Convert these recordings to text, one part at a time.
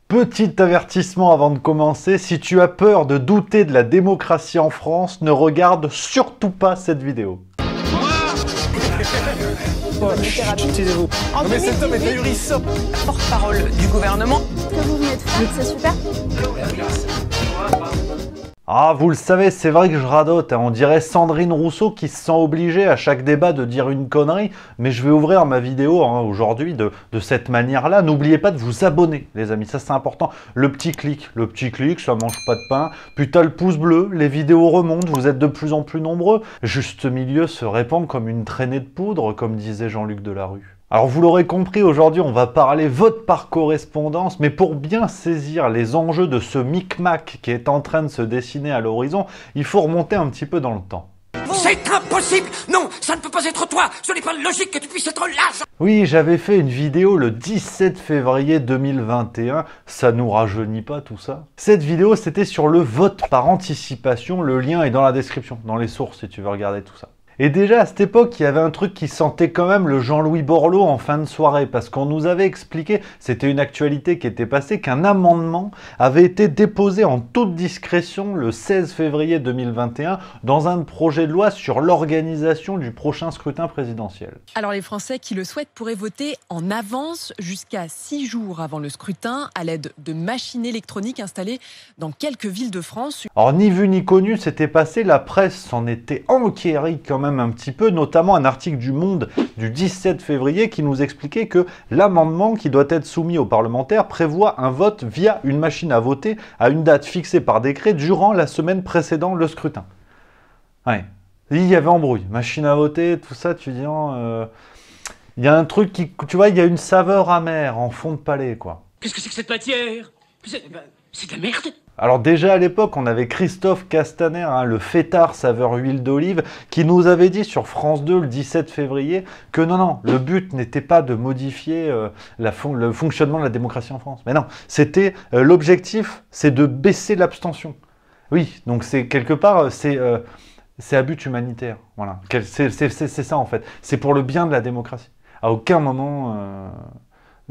Petit avertissement avant de commencer, si tu as peur de douter de la démocratie en France, ne regarde surtout pas cette vidéo. Taisez-vous. Mais cet homme est ahurissant. Porte-parole du gouvernement. Ce que vous venez de faire, c'est super. Ah, vous le savez, c'est vrai que je radote, hein. On dirait Sandrine Rousseau qui se sent obligée à chaque débat de dire une connerie, mais je vais ouvrir ma vidéo aujourd'hui de cette manière-là. N'oubliez pas de vous abonner, les amis, ça c'est important. Le petit clic, ça mange pas de pain. Puis t'as le pouce bleu, les vidéos remontent, vous êtes de plus en plus nombreux. Juste milieu se répand comme une traînée de poudre, comme disait Jean-Luc Delarue. Alors vous l'aurez compris, aujourd'hui on va parler vote par correspondance, mais pour bien saisir les enjeux de ce micmac qui est en train de se dessiner à l'horizon, il faut remonter un petit peu dans le temps. C'est impossible! Non, ça ne peut pas être toi! Ce n'est pas logique que tu puisses être là! Oui, j'avais fait une vidéo le 17 février 2021, ça nous rajeunit pas tout ça? Cette vidéo c'était sur le vote par anticipation, le lien est dans la description, dans les sources si tu veux regarder tout ça. Et déjà à cette époque, il y avait un truc qui sentait quand même le Jean-Louis Borloo en fin de soirée, parce qu'on nous avait expliqué, c'était une actualité qui était passée, qu'un amendement avait été déposé en toute discrétion le 16 février 2021 dans un projet de loi sur l'organisation du prochain scrutin présidentiel. Alors les Français qui le souhaitent pourraient voter en avance jusqu'à 6 jours avant le scrutin à l'aide de machines électroniques installées dans quelques villes de France. Alors ni vu ni connu, c'était passé, la presse s'en était enquérie quand même un petit peu, notamment un article du Monde du 17 février qui nous expliquait que l'amendement qui doit être soumis aux parlementaires prévoit un vote via une machine à voter à une date fixée par décret durant la semaine précédant le scrutin. Ouais. Il y avait embrouille, machine à voter, tout ça, tu dis, il y a un truc qui, tu vois, il y a une saveur amère en fond de palais, quoi. Qu'est-ce que c'est que cette matière? C'est de la merde! Alors déjà à l'époque, on avait Christophe Castaner, le fêtard saveur huile d'olive, qui nous avait dit sur France 2 le 17 février que non, le but n'était pas de modifier le fonctionnement de la démocratie en France. Mais non, c'était l'objectif, c'est de baisser l'abstention. Oui, donc c'est quelque part, c'est à but humanitaire. Voilà, c'est ça en fait. C'est pour le bien de la démocratie. À aucun moment...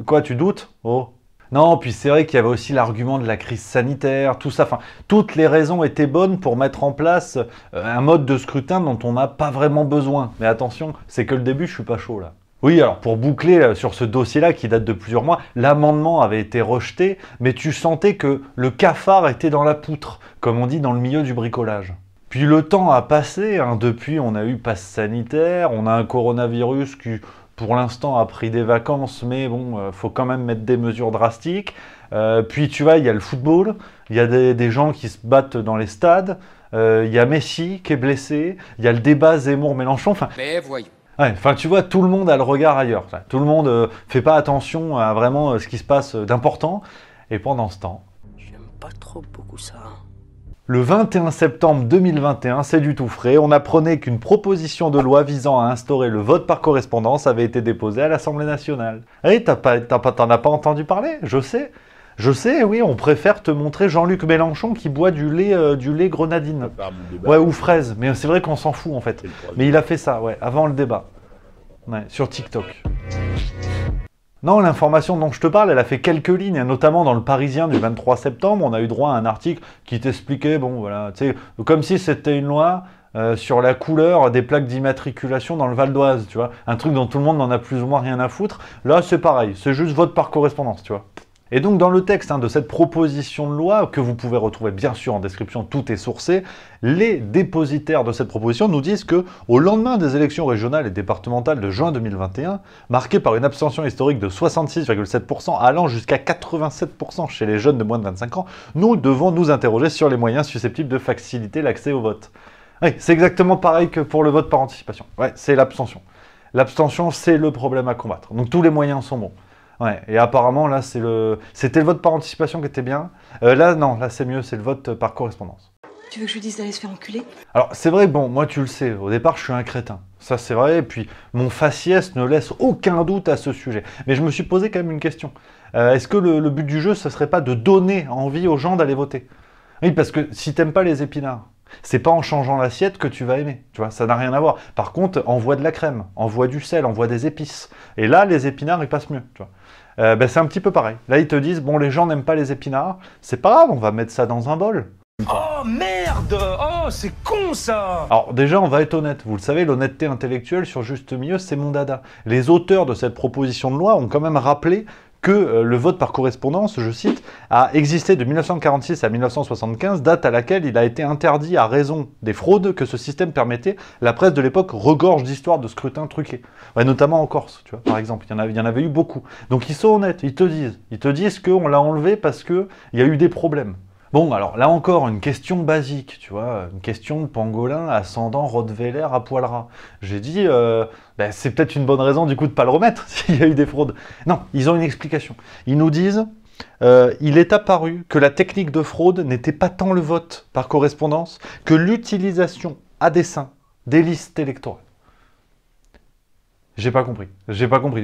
Quoi, tu doutes? Oh. Non, puis c'est vrai qu'il y avait aussi l'argument de la crise sanitaire, tout ça. Enfin, toutes les raisons étaient bonnes pour mettre en place un mode de scrutin dont on n'a pas vraiment besoin. Mais attention, c'est que le début, je suis pas chaud là. Oui, alors pour boucler sur ce dossier-là qui date de plusieurs mois, l'amendement avait été rejeté, mais tu sentais que le cafard était dans la poutre, comme on dit dans le milieu du bricolage. Puis le temps a passé, depuis on a eu passe sanitaire, on a un coronavirus qui... pour l'instant, a pris des vacances, mais bon, faut quand même mettre des mesures drastiques. Puis, tu vois, il y a le football, il y a des gens qui se battent dans les stades, il y a Messi qui est blessé, il y a le débat Zemmour-Mélenchon. Mais voyons. Ouais, enfin, tu vois, tout le monde a le regard ailleurs. Tout le monde fait pas attention à vraiment ce qui se passe d'important. Et pendant ce temps... J'aime pas trop beaucoup ça. Le 21 septembre 2021, c'est du tout frais, on apprenait qu'une proposition de loi visant à instaurer le vote par correspondance avait été déposée à l'Assemblée nationale. Eh, t'en as pas entendu parler? Je sais, oui, on préfère te montrer Jean-Luc Mélenchon qui boit du lait grenadine. Ouais, ou fraise, mais c'est vrai qu'on s'en fout en fait. Mais il a fait ça, ouais, avant le débat. Ouais, sur TikTok. Non, l'information dont je te parle, elle a fait quelques lignes, notamment dans le Parisien du 23 septembre, on a eu droit à un article qui t'expliquait, bon voilà, tu sais, comme si c'était une loi sur la couleur des plaques d'immatriculation dans le Val d'Oise, tu vois, un truc dont tout le monde n'en a plus ou moins rien à foutre. Là, c'est pareil, c'est juste vote par correspondance, tu vois. Et donc dans le texte de cette proposition de loi, que vous pouvez retrouver bien sûr en description, tout est sourcé, les dépositaires de cette proposition nous disent que au lendemain des élections régionales et départementales de juin 2021, marquées par une abstention historique de 66,7% allant jusqu'à 87% chez les jeunes de moins de 25 ans, nous devons nous interroger sur les moyens susceptibles de faciliter l'accès au vote. Oui, c'est exactement pareil que pour le vote par anticipation. Ouais, c'est l'abstention. L'abstention, c'est le problème à combattre. Donc tous les moyens sont bons. Ouais, et apparemment, là, c'était le vote par anticipation qui était bien. Là, non, là, c'est mieux, c'est le vote par correspondance. Tu veux que je lui dise d'aller se faire enculer? Alors, c'est vrai, bon, moi, tu le sais, au départ, je suis un crétin. Ça, c'est vrai, et puis mon faciès ne laisse aucun doute à ce sujet. Mais je me suis posé quand même une question. Est-ce que le but du jeu, ce serait pas de donner envie aux gens d'aller voter? Oui, parce que si t'aimes pas les épinards, c'est pas en changeant l'assiette que tu vas aimer, tu vois, ça n'a rien à voir. Par contre, envoie de la crème, envoie du sel, envoie des épices. Et là, les épinards, ils passent mieux, tu vois. C'est un petit peu pareil. Là, ils te disent, bon, les gens n'aiment pas les épinards, c'est pas grave, on va mettre ça dans un bol. Oh merde! Oh, c'est con ça! Alors déjà, on va être honnête. Vous le savez, l'honnêteté intellectuelle sur Juste Milieu, c'est mon dada. Les auteurs de cette proposition de loi ont quand même rappelé que le vote par correspondance, je cite, a existé de 1946 à 1975, date à laquelle il a été interdit à raison des fraudes que ce système permettait. La presse de l'époque regorge d'histoires de scrutins truqués. Ouais, notamment en Corse, tu vois, par exemple. Il y en avait eu beaucoup. Donc ils sont honnêtes, ils te disent qu'on l'a enlevé parce qu'il y a eu des problèmes. Bon, alors là encore, une question basique, tu vois, une question de pangolin ascendant Rottweiler à poil ras. J'ai dit, c'est peut-être une bonne raison du coup de ne pas le remettre s'il y a eu des fraudes. Non, ils ont une explication. Ils nous disent, il est apparu que la technique de fraude n'était pas tant le vote par correspondance que l'utilisation à dessein des listes électorales. J'ai pas compris.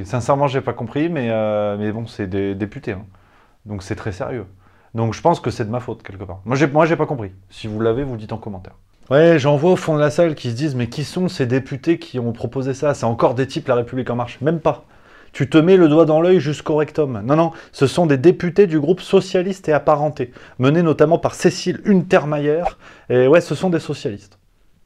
Sincèrement, j'ai pas compris, mais bon, c'est des députés, hein. Donc c'est très sérieux. Donc je pense que c'est de ma faute, quelque part. Moi, j'ai pas compris. Si vous l'avez, vous le dites en commentaire. Ouais, j'en vois au fond de la salle qui se disent « Mais qui sont ces députés qui ont proposé ça? C'est encore des types La République En Marche. » Même pas. Tu te mets le doigt dans l'œil jusqu'au rectum. Non, non, ce sont des députés du groupe socialiste et apparenté, menés notamment par Cécile Untermaier. Et ouais, ce sont des socialistes,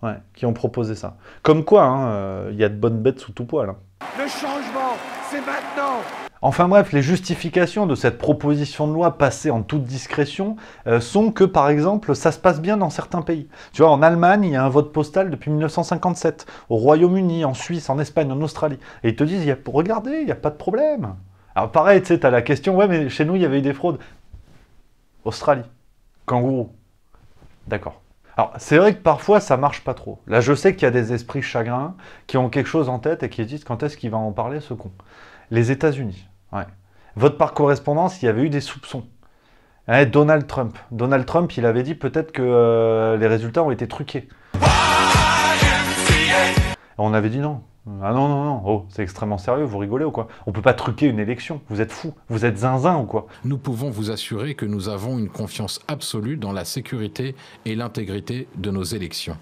ouais, qui ont proposé ça. Comme quoi, hein, y a de bonnes bêtes sous tout poil. Hein. Le changement, c'est maintenant! Enfin bref, les justifications de cette proposition de loi passée en toute discrétion sont que, par exemple, ça se passe bien dans certains pays. Tu vois, en Allemagne, il y a un vote postal depuis 1957, au Royaume-Uni, en Suisse, en Espagne, en Australie. Et ils te disent, regardez, il n'y a pas de problème. Alors pareil, tu sais, tu as la question, ouais, mais chez nous, il y avait eu des fraudes. Australie, kangourou. D'accord. Alors, c'est vrai que parfois, ça marche pas trop. Là, je sais qu'il y a des esprits chagrins qui ont quelque chose en tête et qui se disent, quand est-ce qu'il va en parler, ce con? Les États-Unis, ouais. Vote par correspondance, il y avait eu des soupçons. Ouais, Donald Trump, il avait dit peut-être que les résultats ont été truqués. On avait dit non. Ah non, non, non, oh, c'est extrêmement sérieux, vous rigolez ou quoi? On peut pas truquer une élection, vous êtes fous, vous êtes zinzin ou quoi? Nous pouvons vous assurer que nous avons une confiance absolue dans la sécurité et l'intégrité de nos élections.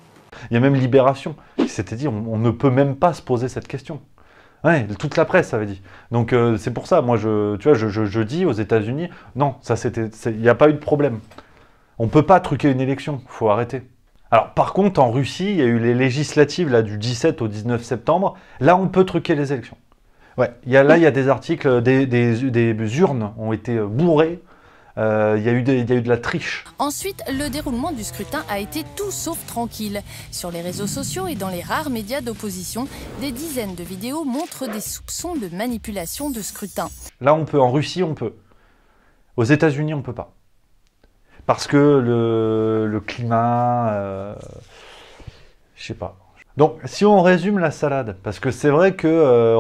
Il y a même Libération qui s'était dit on ne peut même pas se poser cette question. Ouais, toute la presse avait dit. Donc c'est pour ça, moi je dis aux États-Unis, non, il n'y a pas eu de problème. On ne peut pas truquer une élection, il faut arrêter. Alors par contre, en Russie, il y a eu les législatives là, du 17 au 19 septembre, là on peut truquer les élections. Ouais, il y a des articles, des urnes ont été bourrées. Il y a eu de la triche. Ensuite, le déroulement du scrutin a été tout sauf tranquille. Sur les réseaux sociaux et dans les rares médias d'opposition, des dizaines de vidéos montrent des soupçons de manipulation de scrutin. Là, on peut. En Russie, on peut. Aux États-Unis, on peut pas. Parce que le climat... je sais pas. Donc, si on résume la salade, parce que c'est vrai que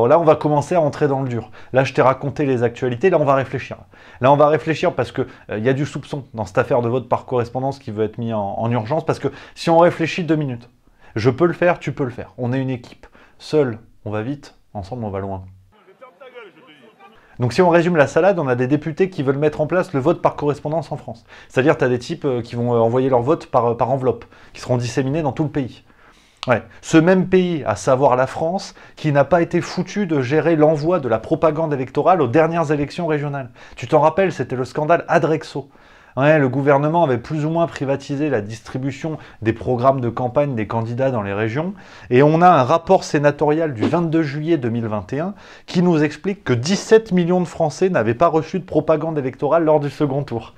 là, on va commencer à entrer dans le dur. Là, je t'ai raconté les actualités, là, on va réfléchir. Là, on va réfléchir parce que y a du soupçon dans cette affaire de vote par correspondance qui veut être mis en urgence, parce que si on réfléchit 2 minutes, je peux le faire, tu peux le faire. On est une équipe. Seul, on va vite, ensemble, on va loin. Donc si on résume la salade, on a des députés qui veulent mettre en place le vote par correspondance en France. C'est-à-dire, tu as des types qui vont envoyer leur vote par enveloppe, qui seront disséminés dans tout le pays. Ouais. Ce même pays, à savoir la France, qui n'a pas été foutu de gérer l'envoi de la propagande électorale aux dernières élections régionales. Tu t'en rappelles, c'était le scandale Adrexo. Ouais, le gouvernement avait plus ou moins privatisé la distribution des programmes de campagne des candidats dans les régions. Et on a un rapport sénatorial du 22 juillet 2021 qui nous explique que 17 millions de Français n'avaient pas reçu de propagande électorale lors du second tour.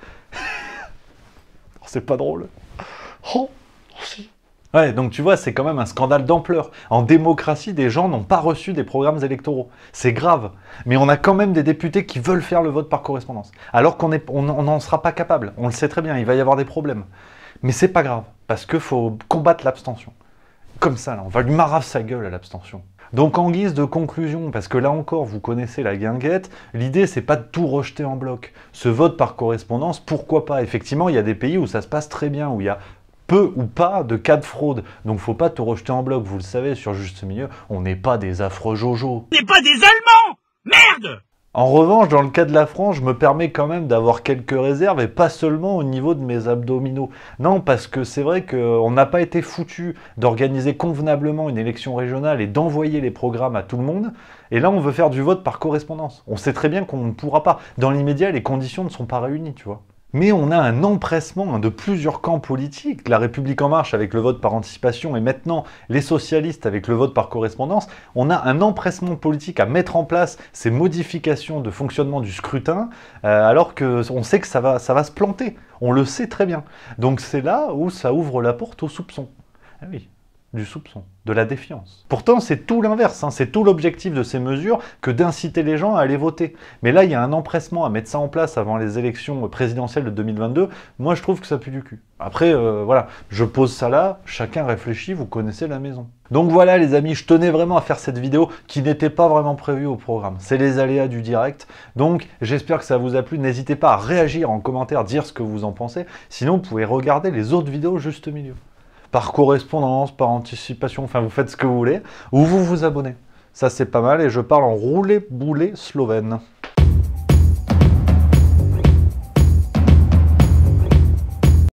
C'est pas drôle. Oh, si. Ouais, donc tu vois, c'est quand même un scandale d'ampleur. En démocratie, des gens n'ont pas reçu des programmes électoraux. C'est grave. Mais on a quand même des députés qui veulent faire le vote par correspondance. Alors qu'on n'en sera pas capable. On le sait très bien, il va y avoir des problèmes. Mais c'est pas grave, parce qu'il faut combattre l'abstention. Comme ça, là, on va lui marave sa gueule à l'abstention. Donc en guise de conclusion, parce que là encore, vous connaissez la guinguette, l'idée, c'est pas de tout rejeter en bloc. Ce vote par correspondance, pourquoi pas? Effectivement, il y a des pays où ça se passe très bien, où il y a peu ou pas de cas de fraude. Donc faut pas te rejeter en bloc, vous le savez, sur Juste Milieu, on n'est pas des affreux jojos. On n'est pas des Allemands! Merde! En revanche, dans le cas de la France, je me permets quand même d'avoir quelques réserves, et pas seulement au niveau de mes abdominaux. Non, parce que c'est vrai qu'on n'a pas été foutu d'organiser convenablement une élection régionale et d'envoyer les programmes à tout le monde. Et là, on veut faire du vote par correspondance. On sait très bien qu'on ne pourra pas. Dans l'immédiat, les conditions ne sont pas réunies, tu vois. Mais on a un empressement de plusieurs camps politiques, la République En Marche avec le vote par anticipation et maintenant les socialistes avec le vote par correspondance. On a un empressement politique à mettre en place ces modifications de fonctionnement du scrutin, alors qu'on sait que ça va se planter. On le sait très bien. Donc c'est là où ça ouvre la porte au soupçon. Ah oui, du soupçon, de la défiance. Pourtant, c'est tout l'inverse, hein. C'est tout l'objectif de ces mesures que d'inciter les gens à aller voter. Mais là, il y a un empressement à mettre ça en place avant les élections présidentielles de 2022. Moi, je trouve que ça pue du cul. Après, voilà, je pose ça là, chacun réfléchit, vous connaissez la maison. Donc voilà les amis, je tenais vraiment à faire cette vidéo qui n'était pas vraiment prévue au programme. C'est les aléas du direct. Donc j'espère que ça vous a plu. N'hésitez pas à réagir en commentaire, dire ce que vous en pensez. Sinon, vous pouvez regarder les autres vidéos juste au milieu. Par correspondance, par anticipation, enfin vous faites ce que vous voulez, ou vous vous abonnez. Ça c'est pas mal et je parle en roulé-boulé slovène.